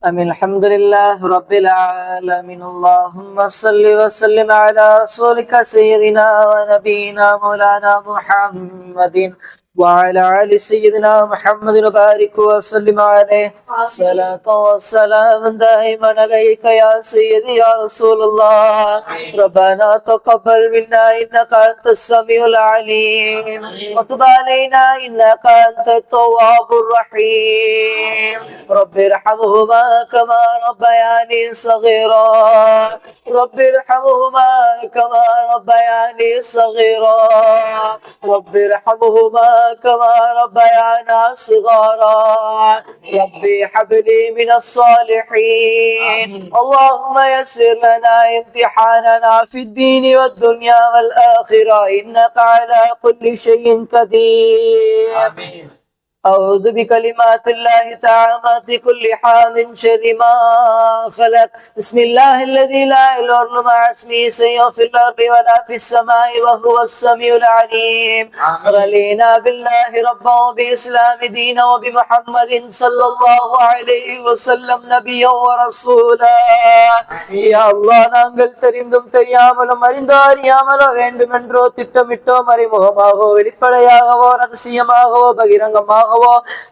الحمد لله رب العالمين. اللهم صل وسلم على رسولك سيدنا ونبينا مولانا محمد وعلى آل سيدنا محمد وبارك وسلم عليه. صلاة والسلام دائما عليك يا سيدي يا رسول الله. ربنا تقبل منا إنك أنت السميع العليم وتب علينا إنك أنت التواب الرحيم. رب ارحمهما كما ربياني صغيرا. رب ارحمهما كما ربياني صغيرا. رب ارحمهما كما ربيانا صغارا. ربي هب لي من الصالحين. اللهم يسر لنا امتحاننا في الدين والدنيا والآخرة إنك على كل شيء قدير. آمين. أعوذ بكلمات الله تعالى كل حال من شر ما خلق. بسم الله الذي لا إله إلا مع اسمه شيء في الأرض ولا في السماء وهو السميع العليم. رضينا بالله ربا وبإسلام دينا وبمحمد صلى الله عليه وسلم نبيا ورسولا. يا الله நாங்கள் தெரிந்தும் தெரியாமலும் அறிந்தோ அறியாமலோ வேண்டுமென்றோ திட்டமிட்டோ மறைமுகமாகவோ வெளிப்படையாகவோ ரகசியமாகவோ பகிரங்கமாக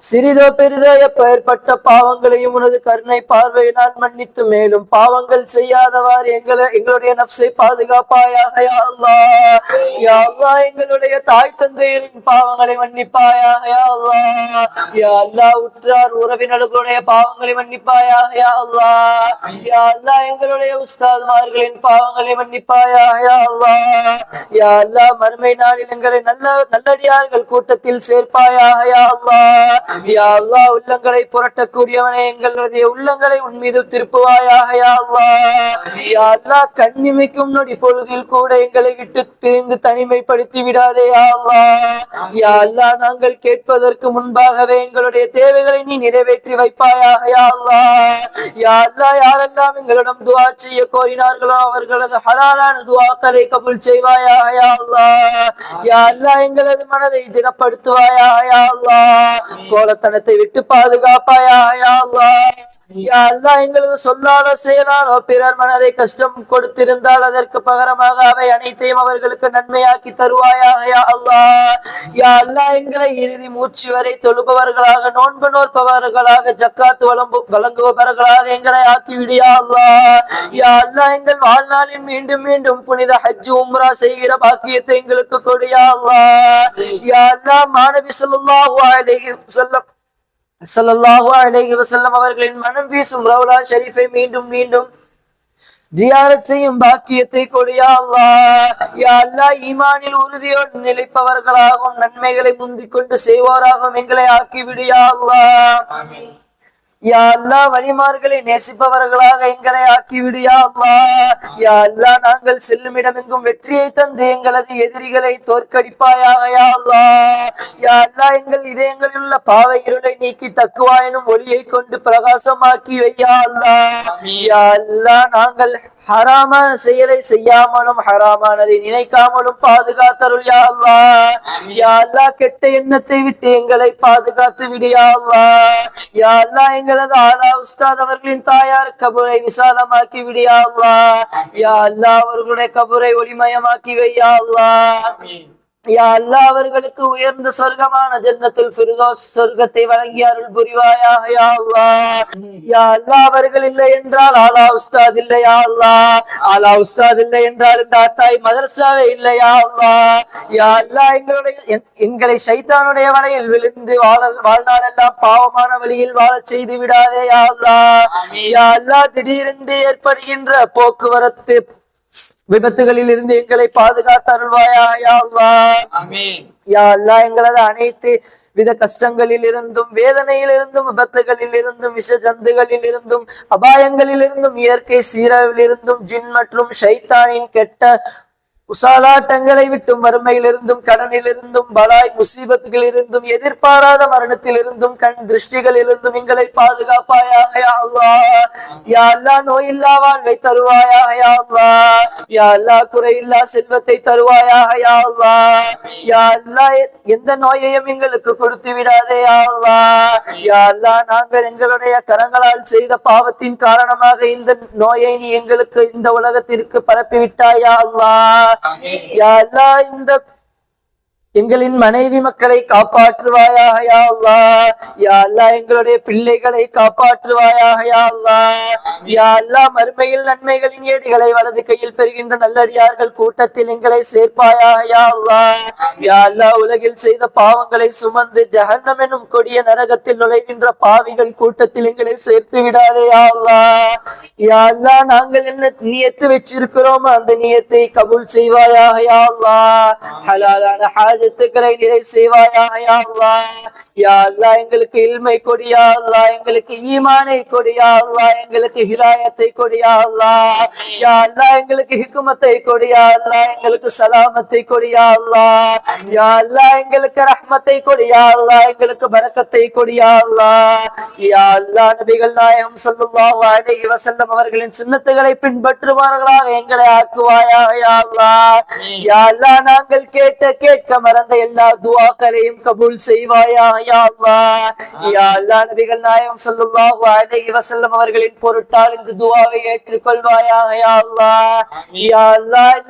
சிறிதோ பெரிதோ எப்பேற்பட்ட பாவங்களையும் உனது கருணை பார்வையினால் மன்னித்து மேலும் பாவங்கள் செய்யாதவாறு எங்களுடைய நப்சை பாதுகாப்பாயாக யா அல்லாஹ். யா அல்லாஹ் எங்களுடைய தாய் தந்தையரின் பாவங்களை மன்னிப்பாயாக யா அல்லாஹ். யா அல்லாஹ் உற்றார் உறவினர்களுடைய பாவங்களை மன்னிப்பாயாக யா அல்லாஹ். யா அல்லாஹ் எங்களுடைய உஸ்தாத்மார்களின் பாவங்களை மன்னிப்பாயாக யா அல்லாஹ். யா அல்லாஹ் மறுமை நாளில் எங்களை நல்லடியார்கள் கூட்டத்தில் சேர்ப்பாயாக யா அல்லாஹ். யா அல்லாஹ் உள்ளங்களை புரட்டக்கூடியவனே எங்களுடைய உள்ளங்களை உன் மீது திருப்புவாயாக யா அல்லாஹ். யா அல்லாஹ் கண்ணிமைக்கும் நொடி பொழுதில் கூட எங்களை விட்டு பிரிந்து தனிமைப்படுத்தி விடாதே யா அல்லாஹ். யா அல்லாஹ் நாங்கள் கேட்பதற்கு முன்பாகவே எங்களுடைய தேவைகளை நீ நிறைவேற்றி வைப்பாயாக யா அல்லாஹ். யா அல்லாஹ் யாரெல்லாம் எங்களிடம் துஆ செய்ய கோரினார்களோ அவர்களது ஹலாலான துஆக்களை கபூல் செய்வாயாக யா அல்லாஹ். யா அல்லாஹ் எங்களது மனதை திடப்படுத்துவாயாக யா அல்லாஹ். கோலத்தனத்தை விட்டு பாதுகாப்பாயா யா அல்லாஹ். யா அல்லாஹ் எங்களது சொல்லாலோ செயலாலோ பிறர் மனதை கஷ்டம் கொடுத்திருந்தால் அதற்கு பகரமாக அவை அனைத்தையும் அவர்களுக்கு நன்மையாக்கி தருவாயாக யா அல்லாஹ். யா அல்லாஹ் எங்களை இறுதி மூச்சு வரை தொழுபவர்களாக நோன்பு நோற்பவர்களாக ஜக்காத் வழங்குபவர்களாக எங்களை ஆக்கிவிடியா அல்லாஹ். யா அல்லாஹ் எங்கள் வாழ்நாளில் மீண்டும் மீண்டும் புனித ஹஜ் உம்ரா செய்கிற பாக்கியத்தை எங்களுக்கு கொடியா அல்லாஹ். யா அல்லாஹ் மாநபி ஸல்லல்லாஹு அலைஹி வஸல்லம் அவர்களின் மனம் வீசும் ரவுலா ஷரீஃபை மீண்டும் மீண்டும் ஜியாரத் செய்யும் பாக்கியத்தை கொடியா அல்லாஹ். யா அல்லாஹ் ஈமானில் உறுதியோடு நிலைப்பவர்களாகவும் நன்மைகளை முந்திக் கொண்டு செய்வோராகவும் எங்களை ஆக்கிவிடியா அல்லாஹ். ஆமீன். யா அல்லாஹ் வலிமார்களை நேசிப்பவர்களாக எங்களை ஆக்கிவிடியா அல்லாஹ். யா அல்லாஹ் நாங்கள் செல்லும் இடமெங்கும் வெற்றியை தந்து எங்களது எதிரிகளை தோற்கடிப்பாயாக யா அல்லாஹ். யா அல்லாஹ் எங்கள் இதயங்களில் உள்ள பாவை இருளை நீக்கி தக்குவா எனும் ஒளியை கொண்டு பிரகாசமாக்கி வையா அல்லாஹ். யா அல்லாஹ் நாங்கள் ஹராமான செயலை செய்யாமலும் ஹராமானதை நினைக்காமலும் பாதுகாத்தருள் யா அல்லாஹ். யா அல்லாஹ் கெட்ட எண்ணத்தை விட்டு எங்களை பாதுகாத்து விடியா அல்லாஹ். யா அல்லாஹ் எங்களது ஆலா உஸ்தாத் அவர்களின் தாயார் கபரை விசாலமாக்கி விடியா அல்லாஹ். யா அல்லாஹ் அவர்களுடைய கபரை ஒளிமயமாக்கி வையா அல்லாஹ். யா அல்லாஹ் அவர்களுக்கு உயர்ந்த சொர்க்கமான ஜன்னத்துல் ஃபிர்தௌஸ் சொர்க்கத்தை வழங்கி அருள் புரிவாயாக யா அல்லாஹ். யா அல்லாஹ் அவர்கள் இல்லை என்றால் ஆலா உஸ்தாத் இல்லை யா அல்லாஹ். ஆலா உஸ்தாத் இல்லை என்றால் இந்த தாய் மதரசாவே இல்லை யா அல்லாஹ். யா அல்லாஹ் எங்களை ஷைத்தானுடைய வலையில் விழுந்து வாழ்நாள் எல்லாம் பாவமான வழியில் வாழ செய்து விடாதே யா அல்லாஹ். யா அல்லாஹ் திடீரென்று ஏற்படுகின்ற போக்குவரத்து விபத்துகளில் இருந்து எங்களை பாதுகாத்து அருள்வாயா யா அல்லாஹ். ஆமீன். யா அல்லாஹ் எங்களது அனைத்து வித கஷ்டங்களில் இருந்தும் வேதனையில் இருந்தும் விபத்துகளில் இருந்தும் விஷ ஜந்துகளில் இருந்தும் அபாயங்களில் இருந்தும் இயற்கை சீரழிவில் இருந்தும் ஜின் மற்றும் ஷைத்தானின் கெட்ட உசாலாட்டங்களை விட்டும் வறுமையிலிருந்தும் கடனிலிருந்தும் பலாய் முசீபத்துகளிலிருந்தும் எதிர்பாராத மரணத்திலிருந்தும் கண் திருஷ்டிகளிலிருந்தும் எங்களை பாதுகாப்பாயாக யா அல்லாஹ். யா அல்லாஹ் நோயில்லா வாழ்வை தருவாயாக யா அல்லாஹ். யா அல்லாஹ் குறையில்லா செல்வத்தை தருவாயாக யா அல்லாஹ். யா அல்லாஹ் எந்த நோயையும் எங்களுக்கு கொடுத்து விடாதே யா அல்லாஹ். யா அல்லாஹ் நாங்கள் எங்களுடைய கரங்களால் செய்த பாவத்தின் காரணமாக இந்த நோயை நீ எங்களுக்கு இந்த உலகத்திற்கு பரப்பி விட்டாய் யா அல்லாஹ். யா அல்லாஹ் இந்த எங்களின் மனைவி மக்களை காப்பாற்றுவாயாக யா அல்லாஹ். யா அல்லாஹ் எங்களுடைய பிள்ளைகளை காப்பாற்றுவாயாக யா அல்லாஹ். யா அல்லாஹ் மறுமையில் நன்மைகளின் ஏடுகளை வலது கையில் பெறுகின்ற நல்லடியார்கள் கூட்டத்தில் எங்களை சேர்ப்பாயாக யா அல்லாஹ். யா அல்லாஹ் உலகில் செய்த பாவங்களை சுமந்து ஜஹன்னம் எனும் கொடிய நரகத்தில் நுழைகின்ற பாவிகள் கூட்டத்தில் எங்களை சேர்த்து விடாதே யா அல்லாஹ். யா அல்லாஹ் நாங்கள் என்ன நியத்து வச்சிருக்கிறோமோ அந்த நியத்தை கபூல் செய்வாயாக யா அல்லாஹ். ஹலாலான ஹாஜத்துக்களை நிறை செய்வாயாக யா அல்லாஹ். யா அல்லாஹ் எங்களுக்கு இல்மை கொடியா அல்லாஹ், எங்களுக்கு ஈமானை கொடியா அல்லாஹ், எங்களுக்கு ஹிதாயத்தை கொடியா அல்லாஹ். யா அல்லாஹ் எங்களுக்கு ஹிக்மத்தை கொடியா அல்லாஹ், எங்களுக்கு சலாமத்தை கொடியா அல்லாஹ். யா அல்லாஹ் எங்களுக்கு ரஹ்மத்தை கொடியா அல்லாஹ், எங்களுக்கு பரக்கத்தை கொடியா அல்லாஹ். யா அல்லாஹ் நபிகள் நாயகம் ஸல்லல்லாஹு அலைஹி வஸல்லம் அவர்களின் சுன்னத்துகளை பின்பற்றுவார்களாக எங்களை ஆக்குவாயாக யா அல்லாஹ். யா அல்லாஹ் நாங்கள் கேட்க மறந்த எல்லா துஆக்களையும் கபூல் செய்வாயாக யா அல்லாஹ். யா அல்லாஹ் நபிகள் நாயகம் ஸல்லல்லாஹு அலைஹி வஸல்லம் அவர்களின் பொருட்டால் இந்த துஆவை ஏற்றுக்கொள்வாயாக யா அல்லாஹ். யா அல்லாஹ்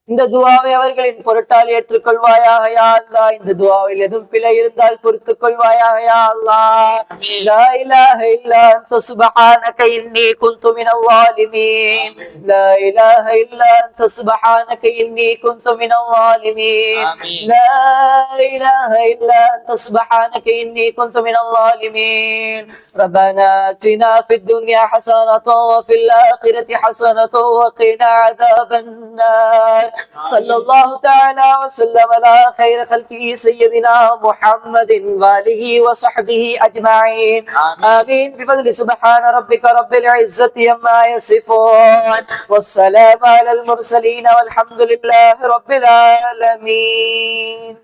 இந்த துஆவை அவர்களின் பொருட்டால் ஏற்றுக்கொள்வாயாக யா அல்லாஹ். இந்த துஆவில் எதுவும் பிழை இருந்தால் பொறுத்துக் கொள்வாயாக யா அல்லாஹ். லா இலாஹ இல்லா அன்த சுப்ஹானக இன்னி குன்து மினல் ஸாலிமீன். லா இலாஹ இல்லா அன்த சுப்ஹானக இன்னி குன்து மினல் ஸாலிமீன். லா இலாஹ இல்லா அன்த சுப்ஹானக இன்னி குன்து மினல் ஸாலிமீன். ரப்பனா ஆத்தினா ஃபித் துன்யா ஹஸனத்தன் வ ஃபில் ஆখিরাতি ஹஸனத்தன் வ கினா அஸாபன் நார். صلى الله تعالى وسلم على خير خلقه سيدنا محمد وآله وصحبه أجمعين. آمين بفضل سبحان ربك رب العزة عما يصفون والسلام على المرسلين والحمد لله رب العالمين.